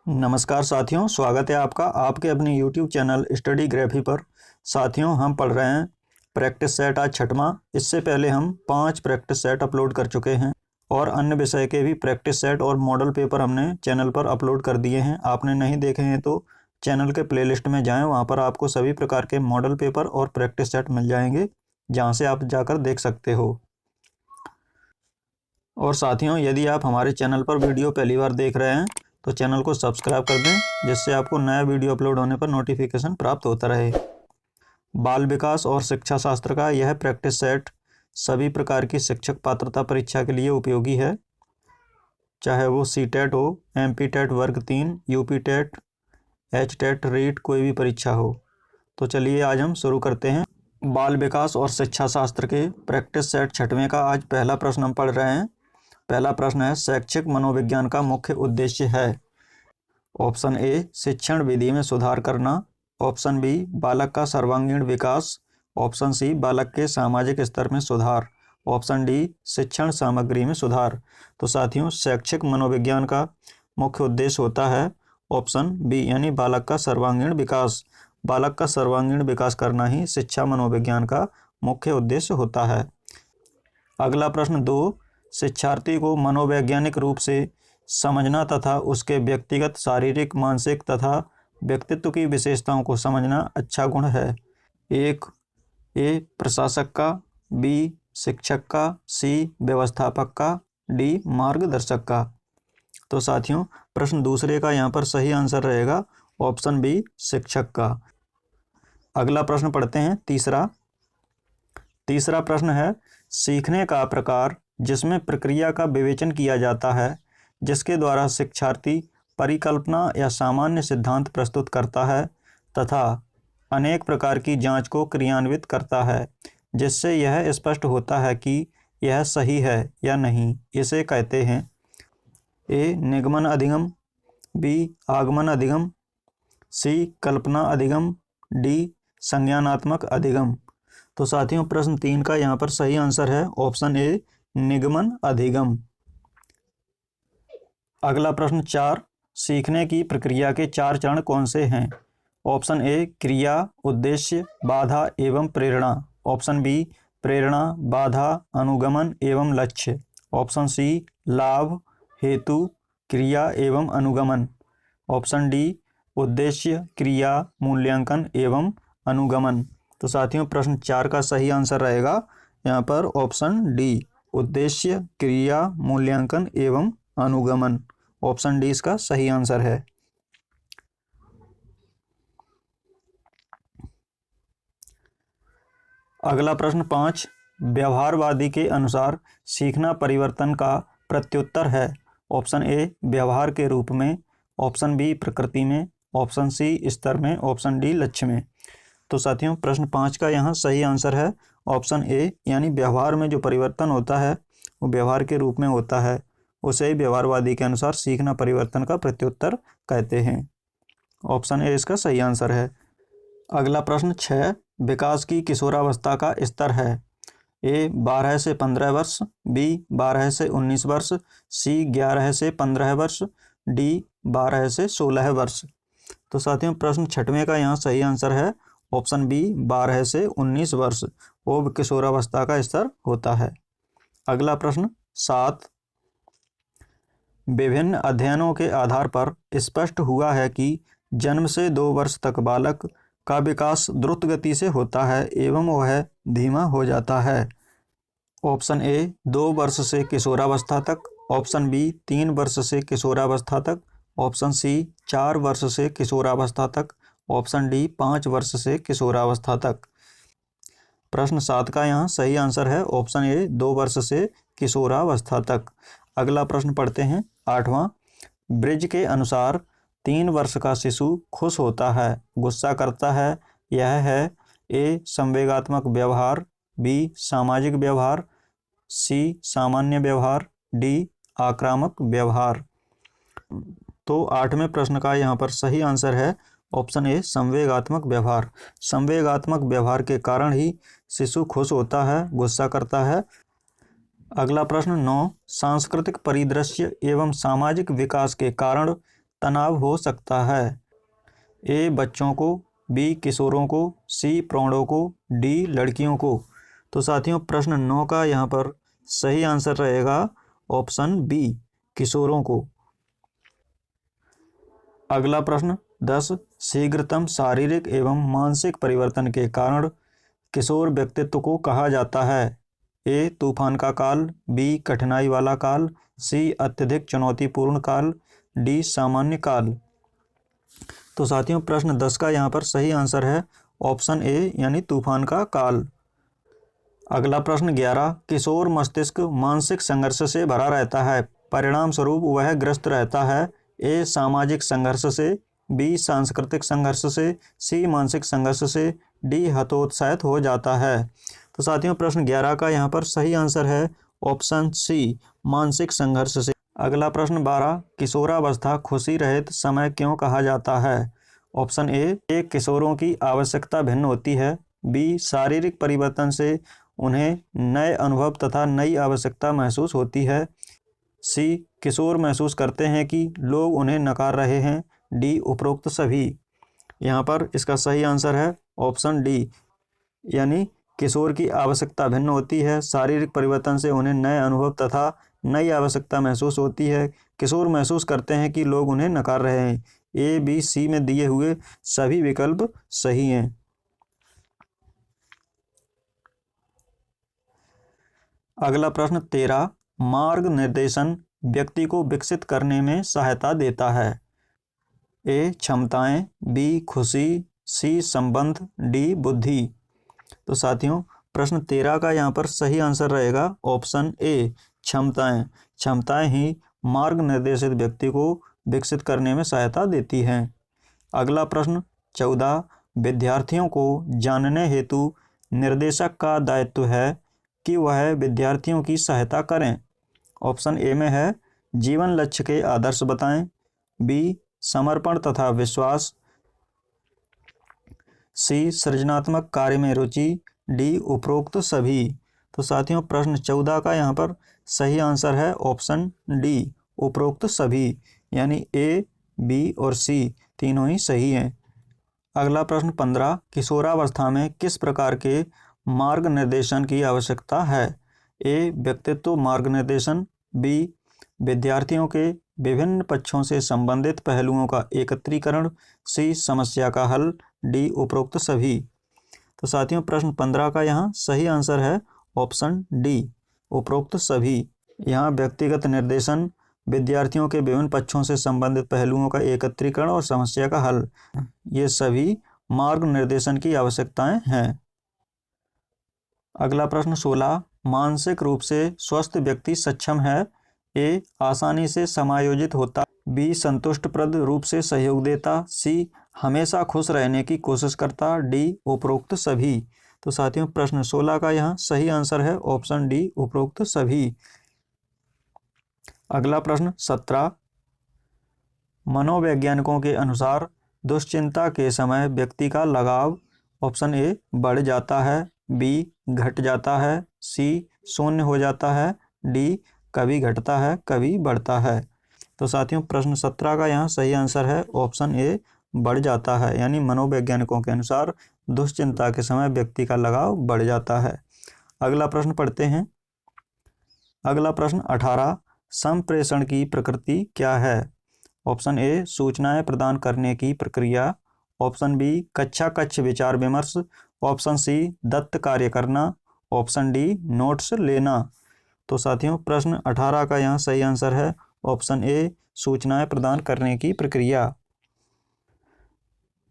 नमस्कार साथियों, स्वागत है आपका आपके अपने YouTube चैनल स्टडी ग्राफी पर। साथियों, हम पढ़ रहे हैं प्रैक्टिस सेट आज छठवां। इससे पहले हम 5 प्रैक्टिस सेट अपलोड कर चुके हैं और अन्य विषय के भी प्रैक्टिस सेट और मॉडल पेपर हमने चैनल पर अपलोड कर दिए हैं। आपने नहीं देखे हैं तो चैनल के प्लेलिस्ट में जाएं, वहाँ पर आपको सभी प्रकार के मॉडल पेपर और प्रैक्टिस सेट मिल जाएंगे, जहाँ से आप जाकर देख सकते हो। और साथियों, यदि आप हमारे चैनल पर वीडियो पहली बार देख रहे हैं तो चैनल को सब्सक्राइब कर दें, जिससे आपको नया वीडियो अपलोड होने पर नोटिफिकेशन प्राप्त होता रहे। बाल विकास और शिक्षा शास्त्र का यह प्रैक्टिस सेट सभी प्रकार की शिक्षक पात्रता परीक्षा के लिए उपयोगी है, चाहे वो CTET हो, MP-TET वर्ग 3, UP-TET, H-TET, रीट कोई भी परीक्षा हो। तो चलिए आज हम शुरू करते हैं। बाल विकास और शिक्षा शास्त्र के प्रैक्टिस सेट छठवें का आज पहला प्रश्न हम पढ़ रहे हैं। पहला प्रश्न है, शैक्षिक मनोविज्ञान का मुख्य उद्देश्य है। ऑप्शन ए, शिक्षण विधि में सुधार करना। ऑप्शन बी, बालक का सर्वांगीण विकास। ऑप्शन सी, बालक के सामाजिक स्तर में सुधार। ऑप्शन डी, शिक्षण सामग्री में सुधार। तो साथियों, शैक्षिक मनोविज्ञान का मुख्य उद्देश्य होता है ऑप्शन बी, यानी बालक का सर्वांगीण विकास। बालक का सर्वांगीण विकास करना ही शिक्षा मनोविज्ञान का मुख्य उद्देश्य होता है। अगला प्रश्न 2, शिक्षार्थी को मनोवैज्ञानिक रूप से समझना तथा उसके व्यक्तिगत शारीरिक, मानसिक तथा व्यक्तित्व की विशेषताओं को समझना अच्छा गुण है। 1, ए प्रशासक का, बी शिक्षक का, सी व्यवस्थापक का, डी मार्गदर्शक का। तो साथियों, प्रश्न दूसरे का यहाँ पर सही आंसर रहेगा ऑप्शन बी, शिक्षक का। अगला प्रश्न पढ़ते हैं तीसरा प्रश्न है, सीखने का प्रकार जिसमें प्रक्रिया का विवेचन किया जाता है, जिसके द्वारा शिक्षार्थी परिकल्पना या सामान्य सिद्धांत प्रस्तुत करता है तथा अनेक प्रकार की जांच को क्रियान्वित करता है, जिससे यह स्पष्ट होता है कि यह सही है या नहीं, इसे कहते हैं। ए निगमन अधिगम, बी आगमन अधिगम, सी कल्पना अधिगम, डी संज्ञानात्मक अधिगम। तो साथियों, प्रश्न 3 का यहाँ पर सही आंसर है ऑप्शन ए, निगमन अधिगम। अगला प्रश्न 4, सीखने की प्रक्रिया के 4 चरण कौन से हैं। ऑप्शन ए, क्रिया, उद्देश्य, बाधा एवं प्रेरणा। ऑप्शन बी, प्रेरणा, बाधा, अनुगमन एवं लक्ष्य। ऑप्शन सी, लाभ, हेतु, क्रिया एवं अनुगमन। ऑप्शन डी, उद्देश्य, क्रिया, मूल्यांकन एवं अनुगमन। तो साथियों, प्रश्न 4 का सही आंसर रहेगा यहाँ पर ऑप्शन डी, उद्देश्य, क्रिया, मूल्यांकन एवं अनुगमन। ऑप्शन डी इसका सही आंसर है। अगला प्रश्न 5, व्यवहारवादी के अनुसार सीखना परिवर्तन का प्रत्युत्तर है। ऑप्शन ए, व्यवहार के रूप में। ऑप्शन बी, प्रकृति में। ऑप्शन सी, स्तर में। ऑप्शन डी, लक्ष्य में। तो साथियों, प्रश्न 5 का यहाँ सही आंसर है ऑप्शन ए, यानी व्यवहार में जो परिवर्तन होता है वो व्यवहार के रूप में होता है, उसे व्यवहारवादी के अनुसार सीखना परिवर्तन का प्रत्युत्तर कहते हैं। ऑप्शन ए इसका सही आंसर है। अगला प्रश्न 6, विकास की किशोरावस्था का स्तर है। ए 12 से 15 वर्ष, बी 12 से 19 वर्ष, सी 11 से 15 वर्ष, डी 12 से 16 वर्ष। तो साथियों, प्रश्न 6वें का यहाँ सही आंसर है ऑप्शन बी, 12 से 19 वर्ष वो किशोरावस्था का स्तर होता है। अगला प्रश्न 7, विभिन्न अध्ययनों के आधार पर स्पष्ट हुआ है कि जन्म से 2 वर्ष तक बालक का विकास द्रुत गति से होता है एवं वह धीमा हो जाता है। ऑप्शन ए, 2 वर्ष से किशोरावस्था तक। ऑप्शन बी, 3 वर्ष से किशोरावस्था तक। ऑप्शन सी, 4 वर्ष से किशोरावस्था तक। ऑप्शन डी, 5 वर्ष से किशोरावस्था तक। प्रश्न 7 का यहाँ सही आंसर है ऑप्शन ए, 2 वर्ष से किशोरावस्था तक। अगला प्रश्न पढ़ते हैं 8वां, ब्रिज के अनुसार 3 वर्ष का शिशु खुश होता है, गुस्सा करता है, यह है ए संवेगात्मक व्यवहार, बी सामाजिक व्यवहार, सी सामान्य व्यवहार, डी आक्रामक व्यवहार। तो 8वें प्रश्न का यहाँ पर सही आंसर है ऑप्शन ए, संवेगात्मक व्यवहार। संवेगात्मक व्यवहार के कारण ही शिशु खुश होता है, गुस्सा करता है। अगला प्रश्न 9, सांस्कृतिक परिदृश्य एवं सामाजिक विकास के कारण तनाव हो सकता है? ए बच्चों को, बी किशोरों को, सी प्रौढ़ों को, डी लड़कियों को। तो साथियों प्रश्न 9 का यहाँ पर सही आंसर रहेगा ऑप्शन बी, किशोरों को। अगला प्रश्न 10, शीघ्रतम शारीरिक एवं मानसिक परिवर्तन के कारण किशोर व्यक्तित्व को कहा जाता है? ए तूफान का काल, बी कठिनाई वाला काल, सी अत्यधिक चुनौतीपूर्ण काल, डी सामान्य काल। तो साथियों प्रश्न 10 का यहाँ पर सही आंसर है ऑप्शन ए यानी तूफान का काल। अगला प्रश्न 11, किशोर मस्तिष्क मानसिक संघर्ष से भरा रहता है, परिणाम स्वरूप वह ग्रस्त रहता है? ए सामाजिक संघर्ष से, बी सांस्कृतिक संघर्ष से, सी मानसिक संघर्ष से, डी हतोत्साहित हो जाता है। तो साथियों प्रश्न 11 का यहाँ पर सही आंसर है ऑप्शन सी, मानसिक संघर्ष से। अगला प्रश्न 12, किशोरावस्था खुशी रहित समय क्यों कहा जाता है? ऑप्शन ए किशोरों की आवश्यकता भिन्न होती है, बी शारीरिक परिवर्तन से उन्हें नए अनुभव तथा नई आवश्यकता महसूस होती है, सी किशोर महसूस करते हैं कि लोग उन्हें नकार रहे हैं, डी उपरोक्त सभी। यहाँ पर इसका सही आंसर है ऑप्शन डी, यानी किशोर की आवश्यकता भिन्न होती है, शारीरिक परिवर्तन से उन्हें नए अनुभव तथा नई आवश्यकता महसूस होती है, किशोर महसूस करते हैं कि लोग उन्हें नकार रहे हैं। ए बी सी में दिए हुए सभी विकल्प सही हैं। अगला प्रश्न 13, मार्ग निर्देशन व्यक्ति को विकसित करने में सहायता देता है? ए क्षमताएं, बी खुशी, सी संबंध, डी बुद्धि। तो साथियों प्रश्न 13 का यहाँ पर सही आंसर रहेगा ऑप्शन ए, क्षमताएं। क्षमताएं ही मार्ग निर्देशित व्यक्ति को विकसित करने में सहायता देती हैं। अगला प्रश्न 14, विद्यार्थियों को जानने हेतु निर्देशक का दायित्व है कि वह विद्यार्थियों की सहायता करें? ऑप्शन ए में है जीवन लक्ष्य के आदर्श बताएं, बी समर्पण तथा विश्वास, सी सृजनात्मक कार्य में रुचि, डी उपरोक्त सभी। तो साथियों प्रश्न 14 का यहाँ पर सही आंसर है ऑप्शन डी, उपरोक्त सभी, यानी ए बी और सी तीनों ही सही हैं। अगला प्रश्न 15, किशोरावस्था में किस प्रकार के मार्ग निर्देशन की आवश्यकता है? ए व्यक्तित्व मार्ग निर्देशन, बी विद्यार्थियों के विभिन्न पक्षों से संबंधित पहलुओं का एकत्रीकरण, सी समस्या का हल, डी उपरोक्त सभी। तो साथियों प्रश्न 15 का यहाँ सही आंसर है ऑप्शन डी, उपरोक्त सभी। यहाँ व्यक्तिगत निर्देशन, विद्यार्थियों के विभिन्न पक्षों से संबंधित पहलुओं का एकत्रीकरण और समस्या का हल, ये सभी मार्ग निर्देशन की आवश्यकताएं हैं। अगला प्रश्न 16, मानसिक रूप से स्वस्थ व्यक्ति सक्षम है? ए आसानी से समायोजित होता, बी संतुष्टप्रद रूप से सहयोग देता, सी हमेशा खुश रहने की कोशिश करता, डी उपरोक्त सभी। तो साथियों प्रश्न 16 का यहाँ सही आंसर है ऑप्शन डी, उपरोक्त सभी। अगला प्रश्न 17, मनोवैज्ञानिकों के अनुसार दुश्चिंता के समय व्यक्ति का लगाव ऑप्शन ए बढ़ जाता है, बी घट जाता है, सी शून्य हो जाता है, डी कभी घटता है कभी बढ़ता है। तो साथियों प्रश्न 17 का यहाँ सही आंसर है ऑप्शन ए, बढ़ जाता है, यानी मनोवैज्ञानिकों के अनुसार दुश्चिंता के समय व्यक्ति का लगाव बढ़ जाता है। अगला प्रश्न पढ़ते हैं। अगला प्रश्न 18, संप्रेषण की प्रकृति क्या है? ऑप्शन ए सूचनाएं प्रदान करने की प्रक्रिया, ऑप्शन बी कक्षा कक्ष विचार विमर्श, ऑप्शन सी दत्त कार्य करना, ऑप्शन डी नोट्स लेना। तो साथियों प्रश्न 18 का यहाँ सही आंसर है ऑप्शन ए, सूचनाएं प्रदान करने की प्रक्रिया।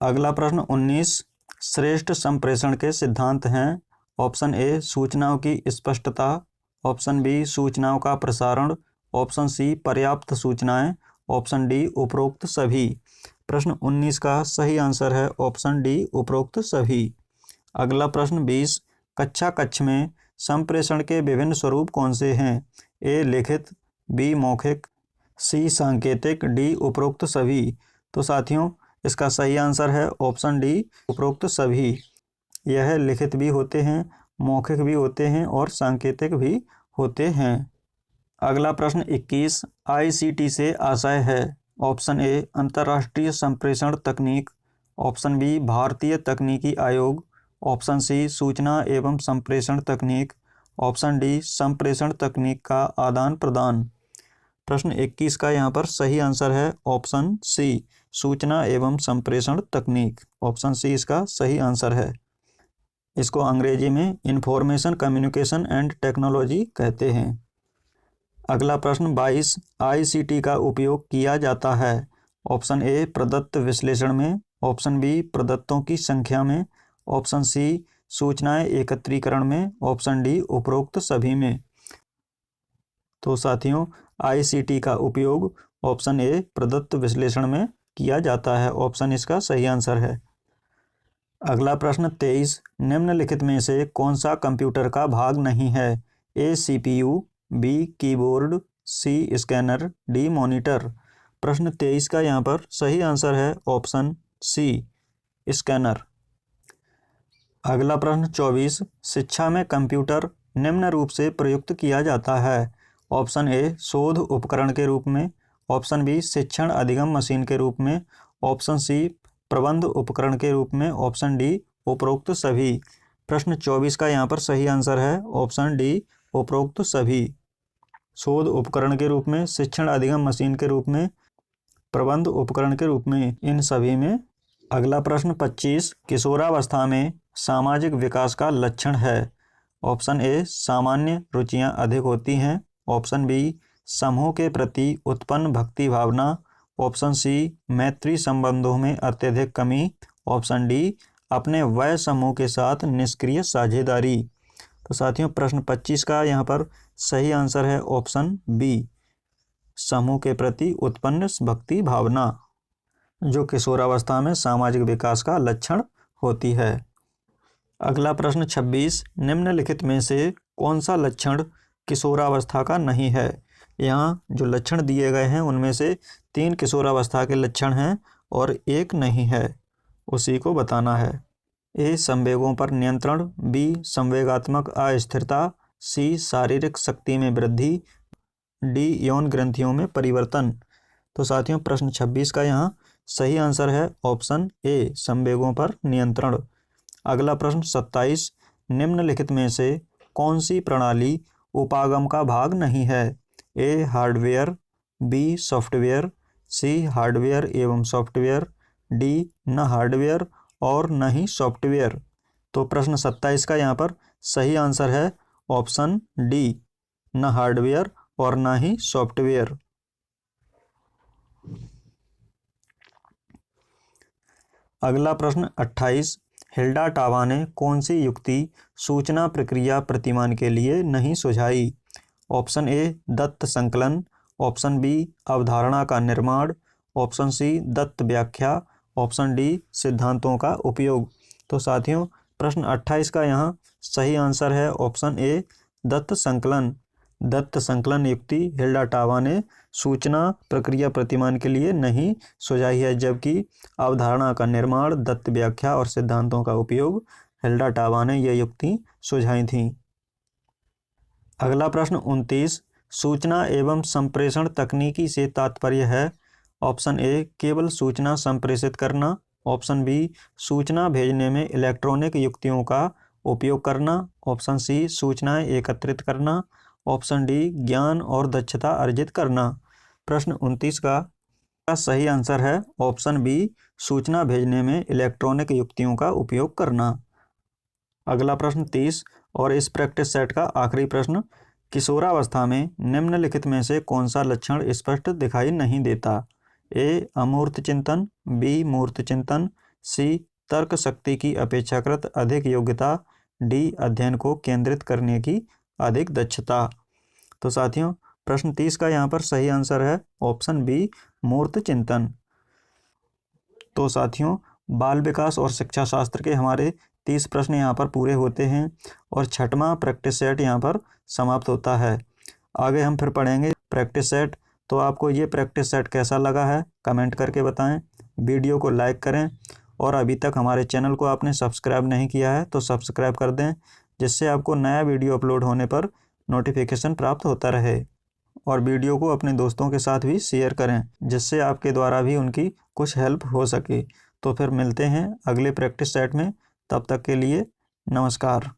अगला प्रश्न 19, श्रेष्ठ संप्रेषण के सिद्धांत हैं? ऑप्शन ए सूचनाओं की स्पष्टता, ऑप्शन बी सूचनाओं का प्रसारण, ऑप्शन सी पर्याप्त सूचनाएं, ऑप्शन डी उपरोक्त सभी। प्रश्न 19 का सही आंसर है ऑप्शन डी, उपरोक्त सभी। अगला प्रश्न 20, कक्षा कक्ष में संप्रेषण के विभिन्न स्वरूप कौन से हैं? ए लिखित, बी मौखिक, सी सांकेतिक, डी उपरोक्त सभी। तो साथियों इसका सही आंसर है ऑप्शन डी, उपरोक्त सभी। यह लिखित भी होते हैं, मौखिक भी होते हैं और सांकेतिक भी होते हैं। अगला प्रश्न 21, ICT से आशय है? ऑप्शन ए अंतर्राष्ट्रीय संप्रेषण तकनीक, ऑप्शन बी भारतीय तकनीकी आयोग, ऑप्शन सी सूचना एवं संप्रेषण तकनीक, ऑप्शन डी संप्रेषण तकनीक का आदान प्रदान। प्रश्न 21 का यहाँ पर सही आंसर है ऑप्शन सी सूचना एवं संप्रेषण तकनीक। ऑप्शन सी इसका सही आंसर है। इसको अंग्रेजी में इंफॉर्मेशन कम्युनिकेशन एंड टेक्नोलॉजी कहते हैं। अगला प्रश्न 22 ICT का उपयोग किया जाता है। ऑप्शन ए प्रदत्त विश्लेषण में, ऑप्शन बी प्रदत्तों की संख्या में, ऑप्शन सी सूचनाएं एकत्रीकरण में, ऑप्शन डी उपरोक्त सभी में। तो साथियों ICT का उपयोग ऑप्शन ए प्रदत्त विश्लेषण में किया जाता है। ऑप्शन इसका सही आंसर है। अगला प्रश्न 23 निम्नलिखित में से कौन सा कंप्यूटर का भाग नहीं है? ए CPU, बी कीबोर्ड, सी स्कैनर, डी मॉनिटर। प्रश्न 23 का यहाँ पर सही आंसर है ऑप्शन सी स्कैनर। अगला प्रश्न 24 शिक्षा में कंप्यूटर निम्न रूप से प्रयुक्त किया जाता है। ऑप्शन ए शोध उपकरण के रूप में, ऑप्शन बी शिक्षण अधिगम मशीन के रूप में, ऑप्शन सी प्रबंध उपकरण के रूप में, ऑप्शन डी उपरोक्त सभी। प्रश्न 24 का यहाँ पर सही आंसर है ऑप्शन डी उपरोक्त सभी। शोध उपकरण के रूप में, शिक्षण अधिगम मशीन के रूप में, प्रबंध उपकरण के रूप में, इन सभी में। अगला प्रश्न 25 किशोरावस्था में सामाजिक विकास का लक्षण है। ऑप्शन ए सामान्य रुचियां अधिक होती हैं, ऑप्शन बी समूह के प्रति उत्पन्न भक्ति भावना, ऑप्शन सी मैत्री संबंधों में अत्यधिक कमी, ऑप्शन डी अपने वय समूह के साथ निष्क्रिय साझेदारी। तो साथियों प्रश्न 25 का यहाँ पर सही आंसर है ऑप्शन बी समूह के प्रति उत्पन्न भक्ति भावना, जो किशोरावस्था में सामाजिक विकास का लक्षण होती है। अगला प्रश्न 26 निम्नलिखित में से कौन सा लक्षण किशोरावस्था का नहीं है? यहाँ जो लक्षण दिए गए हैं उनमें से 3 किशोरावस्था के लक्षण हैं और 1 नहीं है, उसी को बताना है। ए संवेगों पर नियंत्रण, बी संवेगात्मक अस्थिरता, सी शारीरिक शक्ति में वृद्धि, डी यौन ग्रंथियों में परिवर्तन। तो साथियों प्रश्न 26 का यहाँ सही आंसर है ऑप्शन ए संवेगों पर नियंत्रण। अगला प्रश्न 27 निम्नलिखित में से कौन सी प्रणाली उपागम का भाग नहीं है? A hardware, B software, C hardware एवं सॉफ्टवेयर, डी न हार्डवेयर और न ही सॉफ्टवेयर। तो प्रश्न 27 का यहाँ पर सही आंसर है ऑप्शन डी न हार्डवेयर और न ही सॉफ्टवेयर। अगला प्रश्न 28 हिल्डा टावा ने कौन सी युक्ति सूचना प्रक्रिया प्रतिमान के लिए नहीं सुझाई? ऑप्शन ए दत्त संकलन, ऑप्शन बी अवधारणा का निर्माण, ऑप्शन सी दत्त व्याख्या, ऑप्शन डी सिद्धांतों का उपयोग। तो साथियों प्रश्न 28 का यहाँ सही आंसर है ऑप्शन ए दत्त संकलन। दत्त संकलन युक्ति हिल्डा टावा ने सूचना प्रक्रिया प्रतिमान के लिए नहीं सुझाई है, जबकि अवधारणा का निर्माण, दत्त व्याख्या और सिद्धांतों का उपयोग हिल्डा टावा ने यह युक्ति सुझाई थी। अगला प्रश्न 29 सूचना एवं संप्रेषण तकनीकी से तात्पर्य है। ऑप्शन ए केवल सूचना संप्रेषित करना, ऑप्शन बी सूचना भेजने में इलेक्ट्रॉनिक युक्तियों का उपयोग करना, ऑप्शन सी सूचनाएं एकत्रित करना, ऑप्शन डी ज्ञान और दक्षता अर्जित करना। प्रश्न 29 का सही आंसर है ऑप्शन बी सूचना भेजने में इलेक्ट्रॉनिक युक्तियों का उपयोग करना। अगला प्रश्न 30 और इस प्रैक्टिस सेट का आखिरी प्रश्न किशोरावस्था में निम्नलिखित में से कौन सा लक्षण स्पष्ट दिखाई नहीं देता? ए अमूर्त चिंतन, बी मूर्त चिंतन, सी तर्क शक्ति की अपेक्षाकृत अधिक योग्यता, डी अध्ययन को केंद्रित करने की अधिक दक्षता। तो साथियों प्रश्न 30 का यहाँ पर सही आंसर है ऑप्शन बी मूर्त चिंतन। तो साथियों बाल विकास और शिक्षा शास्त्र के हमारे 30 प्रश्न यहाँ पर पूरे होते हैं और 6वां प्रैक्टिस सेट यहाँ पर समाप्त होता है। आगे हम फिर पढ़ेंगे प्रैक्टिस सेट। तो आपको ये प्रैक्टिस सेट कैसा लगा है कमेंट करके बताएं, वीडियो को लाइक करें और अभी तक हमारे चैनल को आपने सब्सक्राइब नहीं किया है तो सब्सक्राइब कर दें, जिससे आपको नया वीडियो अपलोड होने पर नोटिफिकेशन प्राप्त होता रहे। और वीडियो को अपने दोस्तों के साथ भी शेयर करें, जिससे आपके द्वारा भी उनकी कुछ हेल्प हो सके। तो फिर मिलते हैं अगले प्रैक्टिस सेट में, तब तक के लिए नमस्कार।